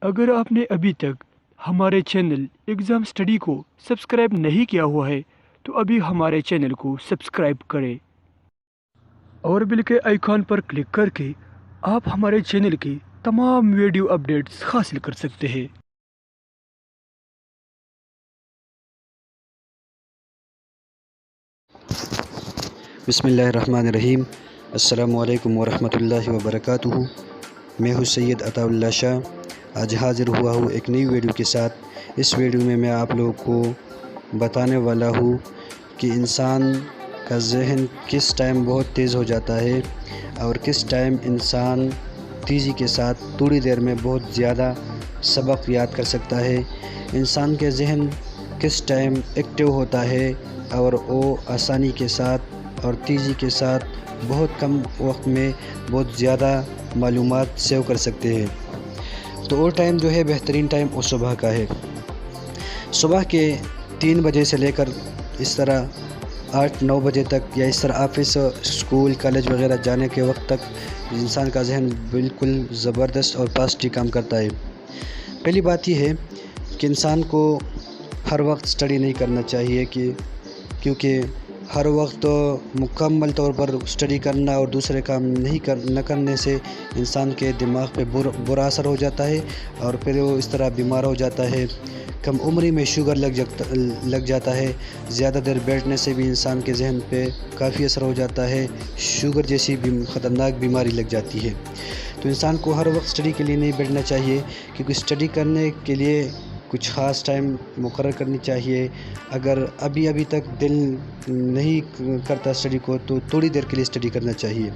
اگر آپ نے ابھی تک ہمارے چینل ایگزام اسٹڈی کو سبسکرائب نہیں کیا ہوا ہے تو ابھی ہمارے چینل کو سبسکرائب کریں اور بل کے آئیکن پر کلک کر کے آپ ہمارے چینل کی تمام ویڈیو اپڈیٹس حاصل کر سکتے ہیں۔ بسم اللہ الرحمن الرحیم۔ السلام علیکم ورحمۃ اللہ وبرکاتہ۔ میں ہوں سید عطا اللہ شاہ، آج حاضر ہوا ہوں ایک نئی ویڈیو کے ساتھ۔ اس ویڈیو میں میں آپ لوگوں کو بتانے والا ہوں کہ انسان کا ذہن کس ٹائم بہت تیز ہو جاتا ہے اور کس ٹائم انسان تیزی کے ساتھ تھوڑی دیر میں بہت زیادہ سبق یاد کر سکتا ہے۔ انسان کے ذہن کس ٹائم ایکٹیو ہوتا ہے اور وہ آسانی کے ساتھ اور تیزی کے ساتھ بہت کم وقت میں بہت زیادہ معلومات سیو کر سکتے ہیں۔ تو وہ ٹائم جو ہے بہترین ٹائم وہ صبح کا ہے۔ صبح کے 3 بجے سے لے کر اس طرح 8-9 بجے تک، یا اس طرح آفس، اسکول، کالج وغیرہ جانے کے وقت تک انسان کا ذہن بالکل زبردست اور پازیٹیو کام کرتا ہے۔ پہلی بات یہ ہے کہ انسان کو ہر وقت اسٹڈی نہیں کرنا چاہیے کیونکہ ہر وقت مکمل طور پر اسٹڈی کرنا اور دوسرے کام نہ کرنے سے انسان کے دماغ پہ برا اثر ہو جاتا ہے اور پھر وہ اس طرح بیمار ہو جاتا ہے۔ کم عمری میں شوگر لگ جاتا ہے۔ زیادہ دیر بیٹھنے سے بھی انسان کے ذہن پہ کافی اثر ہو جاتا ہے۔ شوگر جیسی خطرناک بیماری لگ جاتی ہے۔ تو انسان کو ہر وقت اسٹڈی کے لیے نہیں بیٹھنا چاہیے، کیونکہ اسٹڈی کرنے کے لیے کچھ خاص ٹائم مقرر کرنی چاہیے۔ اگر ابھی تک دل نہیں کرتا اسٹڈی کو تو تھوڑی دیر کے لیے اسٹڈی کرنا چاہیے۔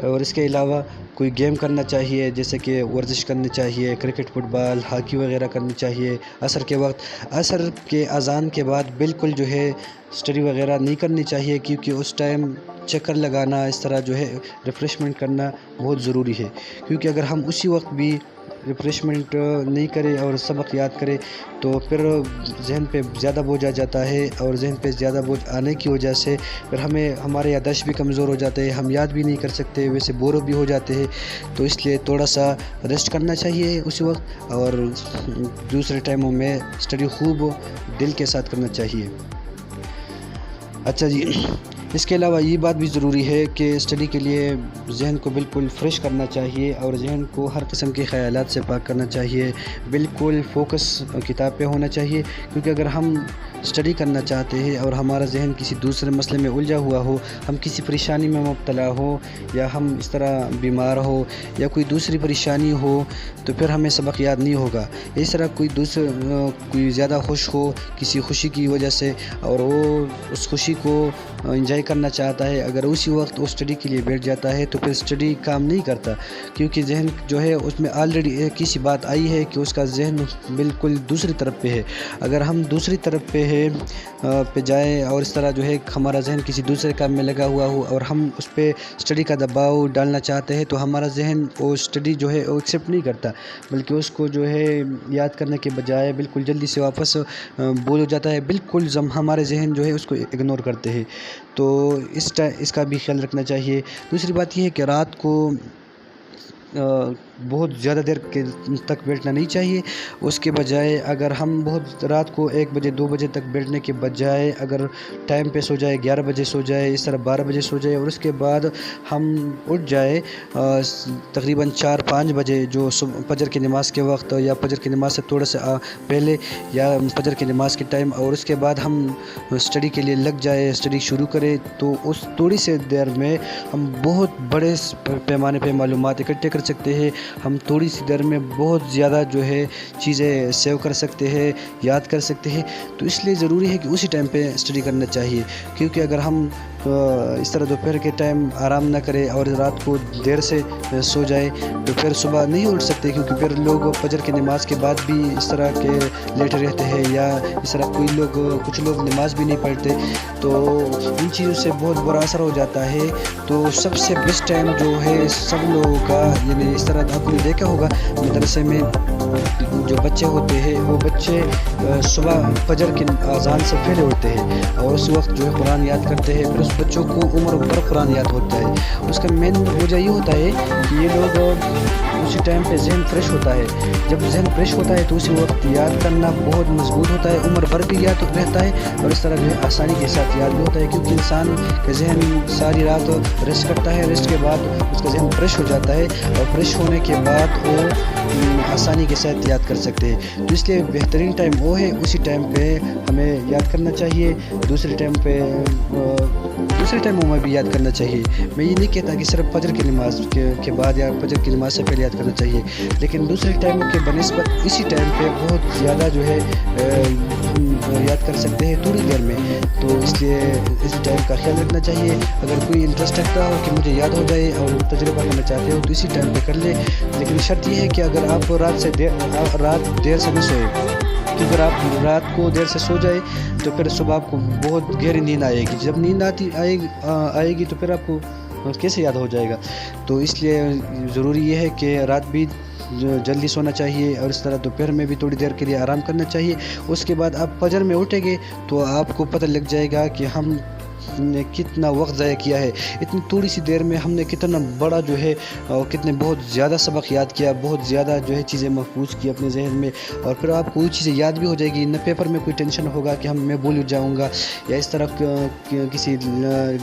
اور اس کے علاوہ کوئی گیم کرنا چاہیے، جیسے کہ ورزش کرنی چاہیے، کرکٹ، فٹ بال، ہاکی وغیرہ کرنی چاہیے۔ عصر کے وقت، عصر کے اذان کے بعد بالکل جو ہے اسٹڈی وغیرہ نہیں کرنی چاہیے، کیونکہ اس ٹائم چکر لگانا، اس طرح جو ہے ریفریشمنٹ کرنا بہت ضروری ہے۔ کیونکہ اگر ہم اسی وقت بھی ریفریشمنٹ نہیں کرے اور سبق یاد کرے تو پھر ذہن پہ زیادہ بوجھ آ جاتا ہے، اور ذہن پہ زیادہ بوجھ آنے کی وجہ سے پھر ہمارے یادداشت بھی کمزور ہو جاتے ہیں، ہم یاد بھی نہیں کر سکتے، ویسے بور بھی ہو جاتے ہیں۔ تو اس لیے تھوڑا سا ریسٹ کرنا چاہیے اسی وقت، اور دوسرے ٹائموں میں اسٹڈی خوب دل کے ساتھ کرنا چاہیے۔ اچھا جی، اس کے علاوہ یہ بات بھی ضروری ہے کہ اسٹڈی کے لیے ذہن کو بالکل فریش کرنا چاہیے اور ذہن کو ہر قسم کے خیالات سے پاک کرنا چاہیے۔ بالکل فوکس کتاب پہ ہونا چاہیے، کیونکہ اگر ہم اسٹڈی کرنا چاہتے ہیں اور ہمارا ذہن کسی دوسرے مسئلے میں الجھا ہوا ہو، ہم کسی پریشانی میں مبتلا ہو، یا ہم اس طرح بیمار ہو، یا کوئی دوسری پریشانی ہو، تو پھر ہمیں سبق یاد نہیں ہوگا۔ اس طرح کوئی زیادہ خوش ہو کسی خوشی کی وجہ سے، اور وہ اس خوشی کو انجوائے کرنا چاہتا ہے، اگر اسی وقت وہ اسٹڈی کے لیے بیٹھ جاتا ہے تو پھر اسٹڈی کام نہیں کرتا، کیونکہ ذہن جو ہے اس میں آلریڈی ایک ہی سی بات آئی ہے کہ اس کا ذہن بالکل دوسری طرف پہ ہے۔ اگر ہم دوسری طرف پہ جائیں اور اس طرح جو ہے ہمارا ذہن کسی دوسرے کام میں لگا ہوا ہو اور ہم اس پہ اسٹڈی کا دباؤ ڈالنا چاہتے ہیں، تو ہمارا ذہن وہ اسٹڈی جو ہے وہ ایکسیپٹ نہیں کرتا، بلکہ اس کو جو ہے یاد کرنے کے بجائے بالکل جلدی سے واپس بول ہو جاتا ہے۔ بالکل ہمارے ذہن جو ہے اس کو اگنور کرتے ہیں، تو اس کا بھی خیال رکھنا چاہیے۔ دوسری بات یہ ہے کہ رات کو بہت زیادہ دیر تک بیٹھنا نہیں چاہیے۔ اس کے بجائے اگر ہم رات کو 1 بجے 2 بجے تک بیٹھنے کے بجائے اگر ٹائم پہ سو جائے، 11 بجے سو جائے، اس طرح 12 بجے سو جائے، اور اس کے بعد ہم اٹھ جائے تقریباً 4-5 بجے، جو فجر کی نماز کے وقت یا فجر کی نماز سے تھوڑا سا پہلے، یا فجر کی نماز کے ٹائم، اور اس کے بعد ہم اسٹڈی کے لیے لگ جائے، اسٹڈی شروع کرے، تو اس تھوڑی سی دیر میں ہم بہت بڑے پیمانے پہ معلومات اکٹھے کر سکتے ہیں۔ ہم تھوڑی سی دیر میں بہت زیادہ جو ہے چیزیں سیو کر سکتے ہیں، یاد کر سکتے ہیں۔ تو اس لیے ضروری ہے کہ اسی ٹائم پہ اسٹڈی کرنا چاہیے، کیونکہ اگر ہم اس طرح دوپہر کے ٹائم آرام نہ کرے اور رات کو دیر سے سو جائے تو پھر صبح نہیں اٹھ سکتے، کیونکہ پھر لوگ فجر کی نماز کے بعد بھی اس طرح کے لیٹے رہتے ہیں، یا اس طرح کچھ لوگ نماز بھی نہیں پڑھتے، تو ان چیزوں سے بہت برا اثر ہو جاتا ہے۔ تو سب سے بیسٹ ٹائم جو ہے سب لوگوں کا، یعنی اس طرح آپ نے دیکھا ہوگا مدرسے میں جو بچے ہوتے ہیں وہ بچے صبح فجر کی اذان سے پہلے اٹھتے ہیں اور اس وقت جو ہے قرآن یاد کرتے ہیں، پھر اس بچوں کو عمر بھر قرآن یاد ہوتا ہے۔ اس کا مین وجہ یہ ہوتا ہے کہ یہ لوگ اسی ٹائم پہ ذہن فریش ہوتا ہے، جب ذہن فریش ہوتا ہے تو اسی وقت یاد کرنا بہت مضبوط ہوتا ہے، عمر بھر بھی یاد رہتا ہے اور اس طرح جو ہے آسانی کے ساتھ یاد بھی ہوتا ہے، کیونکہ انسان کا ذہن ساری رات ریسٹ کرتا ہے، ریسٹ کے بعد اس کا ذہن فریش ہو جاتا ہے اور فریش ہونے کے بعد وہ آسانی کے ساتھ یاد کر سکتے ہیں۔ تو اس لیے بہترین ٹائم وہ ہے، اسی ٹائم پہ ہمیں یاد کرنا چاہیے، دوسرے ٹائموں میں بھی یاد کرنا چاہیے۔ میں یہ نہیں کہتا کہ صرف فجر کی نماز کے بعد یا فجر کی نماز سے پہلے یاد کرنا چاہیے، لیکن دوسرے ٹائموں کے بنسبت اسی ٹائم پہ بہت زیادہ جو ہے یاد کر سکتے ہیں تھوڑی دیر میں۔ تو اس لیے اس ٹائم کا خیال رکھنا چاہیے۔ اگر کوئی انٹرسٹ رکھتا ہو کہ مجھے یاد ہو جائے اور تجربہ کرنا چاہتے ہو تو اسی ٹائم پہ کر لے، لیکن شرط یہ ہے کہ اگر آپ رات دیر سے نہ سوئے، کہ اگر آپ رات کو دیر سے سو جائے تو پھر صبح آپ کو بہت گہری نیند آئے گی، جب نیند آئے گی تو پھر آپ کو کیسے یاد ہو جائے گا۔ تو اس لیے ضروری یہ ہے کہ رات بھی جلدی سونا چاہیے اور اس طرح دوپہر میں بھی تھوڑی دیر کے لیے آرام کرنا چاہیے۔ اس کے بعد آپ فجر میں اٹھیں گے تو آپ کو پتہ لگ جائے گا کہ ہم نے کتنا وقت ضائع کیا ہے، اتنی تھوڑی سی دیر میں ہم نے کتنا بڑا جو ہے اور کتنے بہت زیادہ سبق یاد کیا، بہت زیادہ جو ہے چیزیں محفوظ کی اپنے ذہن میں، اور پھر آپ کو وہ چیزیں یاد بھی ہو جائے گی، نہ پیپر میں کوئی ٹینشن ہوگا کہ میں بھول جاؤں گا یا اس طرح کسی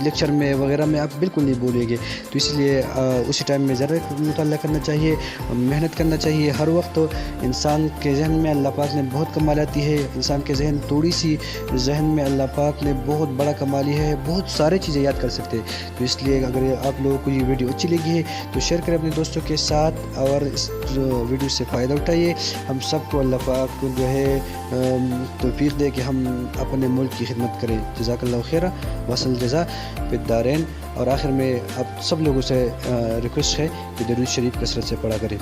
لیکچر میں وغیرہ میں آپ بالکل نہیں بھولیں گے۔ تو اس لیے اسی ٹائم میں ضرور مطالعہ کرنا چاہیے، محنت کرنا چاہیے ہر وقت۔ انسان کے ذہن میں اللہ پاک نے بہت کمالاتی ہے، انسان کے تھوڑی سی ذہن میں اللہ پاک نے بہت بڑا کمالی ہے، بہت سارے چیزیں یاد کر سکتے ہیں۔ تو اس لیے اگر آپ لوگوں کو یہ ویڈیو اچھی لگی ہے تو شیئر کریں اپنے دوستوں کے ساتھ اور اس ویڈیو سے فائدہ اٹھائیے۔ ہم سب کو اللہ پاک جو ہے توفیق دے کہ ہم اپنے ملک کی خدمت کریں۔ جزاک اللہ خیرہ وصل جزا فی الدارین۔ اور آخر میں آپ سب لوگوں سے ریکویسٹ ہے کہ درود شریف کثرت سے پڑھا کریں۔